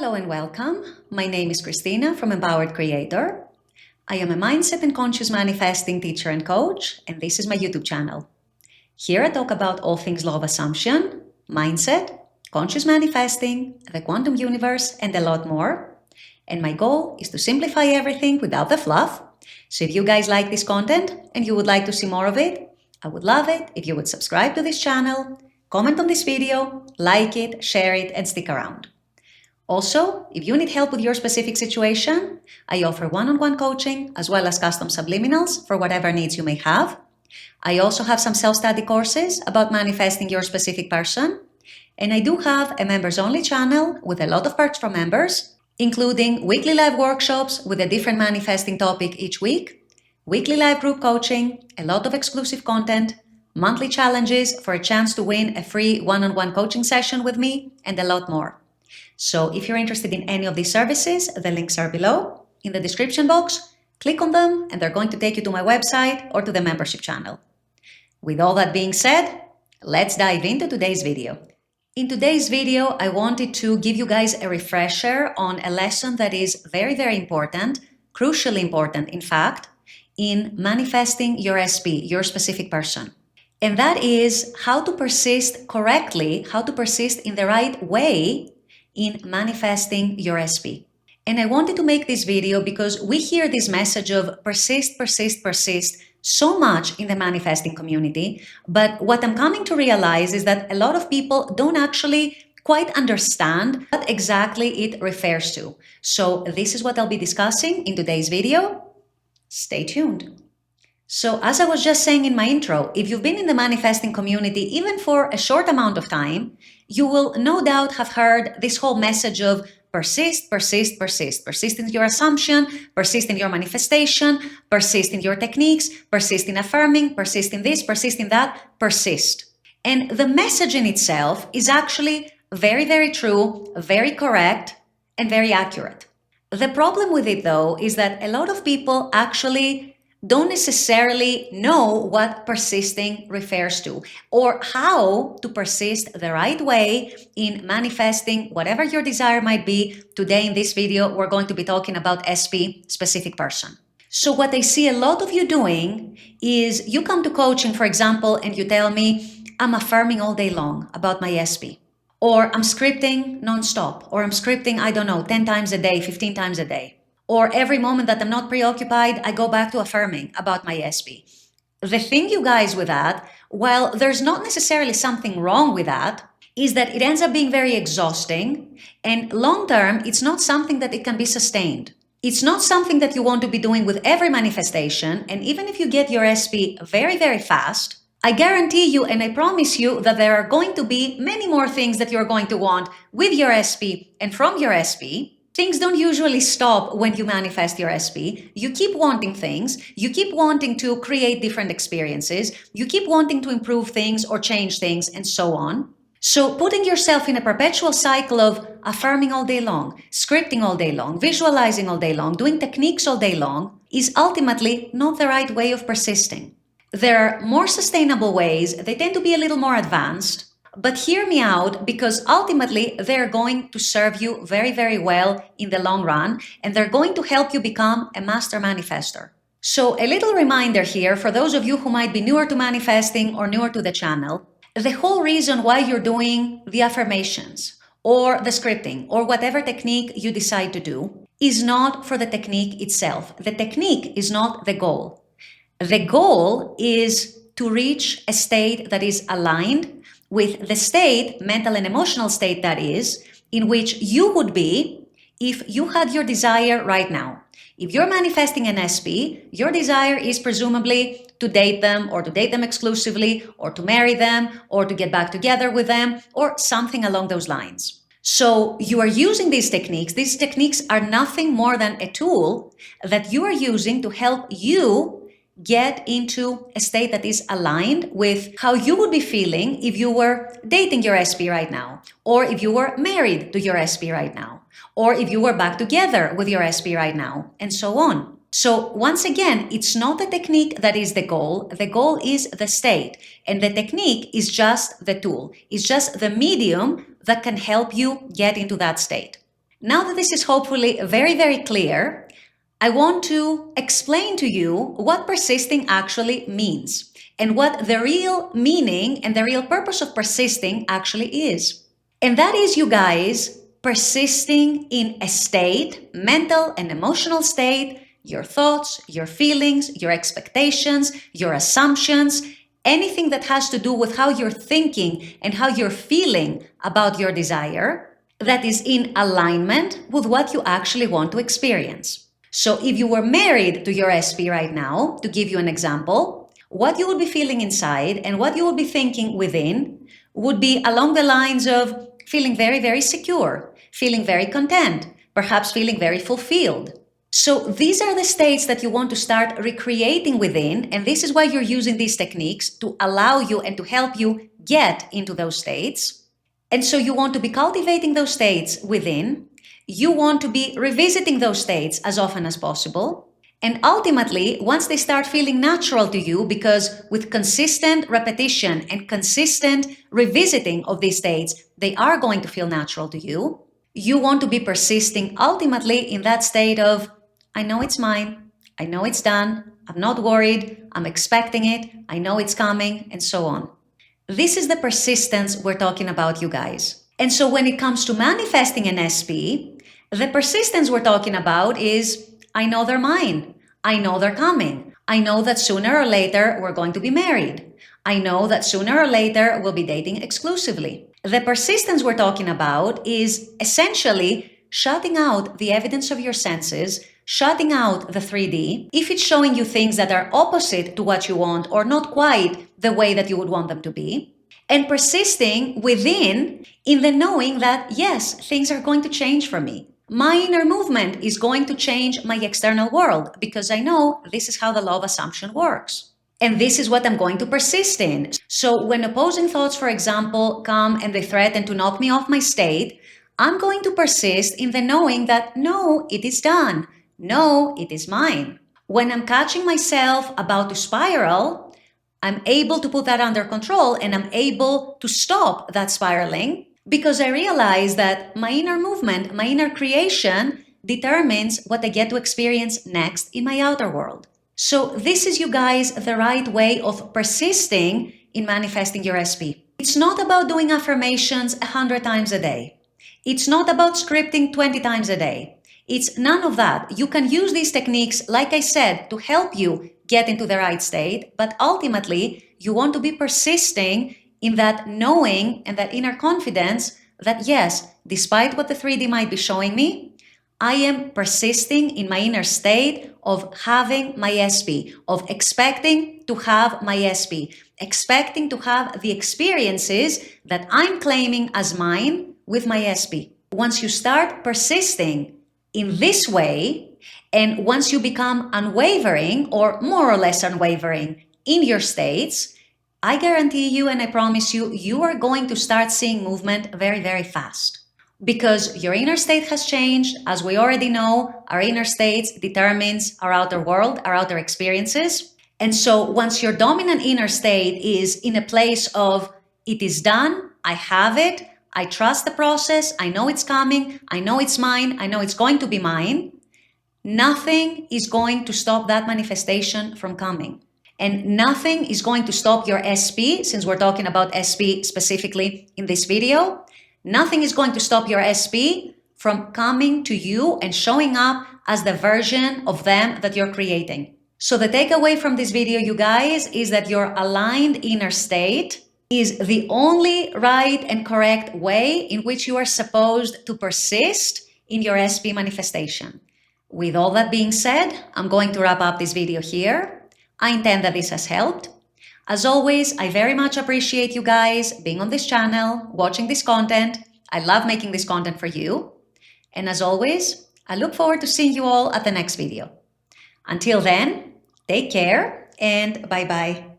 Hello and welcome. My name is Christina from Empowered Creator. I am a mindset and conscious manifesting teacher and coach, and this is my YouTube channel. Here I talk about all things law of assumption, mindset, conscious manifesting, the quantum universe, and a lot more. And my goal is to simplify everything without the fluff. So if you guys like this content and you would like to see more of it, I would love it if you would subscribe to this channel, comment on this video, like it, share it, and stick around. Also, if you need help with your specific situation, I offer one-on-one coaching as well as custom subliminals for whatever needs you may have. I also have some self-study courses about manifesting your specific person. And I do have a members-only channel with a lot of perks for members, including weekly live workshops with a different manifesting topic each week, weekly live group coaching, a lot of exclusive content, monthly challenges for a chance to win a free one-on-one coaching session with me, and a lot more. So if you're interested in any of these services, the links are below in the description box. Click on them and they're going to take you to my website or to the membership channel. With all that being said, let's dive into today's video. In today's video, I wanted to give you guys a refresher on a lesson that is very, very important, crucially important, in fact, in manifesting your SP, your specific person. And that is how to persist correctly, how to persist in the right way in manifesting your SP. And I wanted to make this video because we hear this message of persist, persist, persist so much in the manifesting community. But what I'm coming to realize is that a lot of people don't actually quite understand what exactly it refers to. So this is what I'll be discussing in today's video. Stay tuned. So as I was just saying in my intro, if you've been in the manifesting community even for a short amount of time, you will no doubt have heard this whole message of persist, persist, persist. Persist in your assumption, persist in your manifestation, persist in your techniques, persist in affirming, persist in this, persist in that, persist. And the message in itself is actually very, very true, very correct, and very accurate. The problem with it though is that a lot of people actually don't necessarily know what persisting refers to or how to persist the right way in manifesting whatever your desire might be. Today in this video, we're going to be talking about SP, specific person. So what I see a lot of you doing is you come to coaching, for example, and you tell me, I'm affirming all day long about my SP. Or I'm scripting nonstop. Or I'm scripting, 10 times a day, 15 times a day. Or every moment that I'm not preoccupied, I go back to affirming about my SP. The thing, you guys, with that, while there's not necessarily something wrong with that, is that it ends up being very exhausting, and long term, it's not something that it can be sustained. It's not something that you want to be doing with every manifestation, and even if you get your SP very, very fast, I guarantee you and I promise you that there are going to be many more things that you're going to want with your SP and from your SP. Things don't usually stop when you manifest your SP. You keep wanting things. You keep wanting to create different experiences. You keep wanting to improve things or change things and so on. So putting yourself in a perpetual cycle of affirming all day long, scripting all day long, visualizing all day long, doing techniques all day long is ultimately not the right way of persisting. There are more sustainable ways. They tend to be a little more advanced. But hear me out, because ultimately they're going to serve you very, very well in the long run, and they're going to help you become a master manifester. So a little reminder here for those of you who might be newer to manifesting or newer to the channel, the whole reason why you're doing the affirmations or the scripting or whatever technique you decide to do is not for the technique itself. The technique is not the goal. The goal is to reach a state that is aligned with the state, mental and emotional state that is, in which you would be if you had your desire right now. If you're manifesting an SP, your desire is presumably to date them or to date them exclusively or to marry them or to get back together with them or something along those lines. So you are using these techniques. These techniques are nothing more than a tool that you are using to help you get into a state that is aligned with how you would be feeling if you were dating your SP right now, or if you were married to your SP right now, or if you were back together with your SP right now, and so on. So once again, it's not the technique that is the goal. The goal is the state, and the technique is just the tool. It's just the medium that can help you get into that state. Now that this is hopefully very, very clear, I want to explain to you what persisting actually means and what the real meaning and the real purpose of persisting actually is. And that is, you guys, persisting in a state, mental and emotional state, your thoughts, your feelings, your expectations, your assumptions, anything that has to do with how you're thinking and how you're feeling about your desire, that is in alignment with what you actually want to experience. So if you were married to your SP right now, to give you an example, what you will be feeling inside and what you will be thinking within would be along the lines of feeling very, very secure, feeling very content, perhaps feeling very fulfilled. So these are the states that you want to start recreating within, and this is why you're using these techniques to allow you and to help you get into those states. And so you want to be cultivating those states within. You want to be revisiting those states as often as possible. And ultimately, once they start feeling natural to you, because with consistent repetition and consistent revisiting of these states, they are going to feel natural to you. You want to be persisting ultimately in that state of, I know it's mine, I know it's done, I'm not worried, I'm expecting it, I know it's coming, and so on. This is the persistence we're talking about, you guys. And so when it comes to manifesting an SP, the persistence we're talking about is, I know they're mine. I know they're coming. I know that sooner or later we're going to be married. I know that sooner or later we'll be dating exclusively. The persistence we're talking about is essentially shutting out the evidence of your senses, shutting out the 3D, if it's showing you things that are opposite to what you want or not quite the way that you would want them to be, and persisting within in the knowing that, yes, things are going to change for me. My inner movement is going to change my external world because I know this is how the law of assumption works. And this is what I'm going to persist in. So when opposing thoughts, for example, come and they threaten to knock me off my state, I'm going to persist in the knowing that no, it is done. No, it is mine. When I'm catching myself about to spiral, I'm able to put that under control and I'm able to stop that spiraling because I realize that my inner movement, my inner creation determines what I get to experience next in my outer world. So this is, you guys, the right way of persisting in manifesting your SP. It's not about doing affirmations 100 times a day. It's not about scripting 20 times a day. It's none of that. You can use these techniques, like I said, to help you get into the right state, but ultimately you want to be persisting in that knowing and that inner confidence that yes, despite what the 3D might be showing me, I am persisting in my inner state of having my SP, of expecting to have my SP, expecting to have the experiences that I'm claiming as mine with my SP. Once you start persisting in this way, and once you become unwavering or more or less unwavering in your states, I guarantee you and I promise you, you are going to start seeing movement very, very fast. Because your inner state has changed. As we already know, our inner states determines our outer world, our outer experiences. And so once your dominant inner state is in a place of, it is done, I have it, I trust the process, I know it's coming, I know it's mine, I know it's going to be mine, nothing is going to stop that manifestation from coming. And nothing is going to stop your SP, since we're talking about SP specifically in this video, nothing is going to stop your SP from coming to you and showing up as the version of them that you're creating. So the takeaway from this video, you guys, is that your aligned inner state is the only right and correct way in which you are supposed to persist in your SP manifestation. With all that being said, I'm going to wrap up this video here. I intend that this has helped. As always, I very much appreciate you guys being on this channel, watching this content. I love making this content for you. And as always, I look forward to seeing you all at the next video. Until then, take care and bye-bye.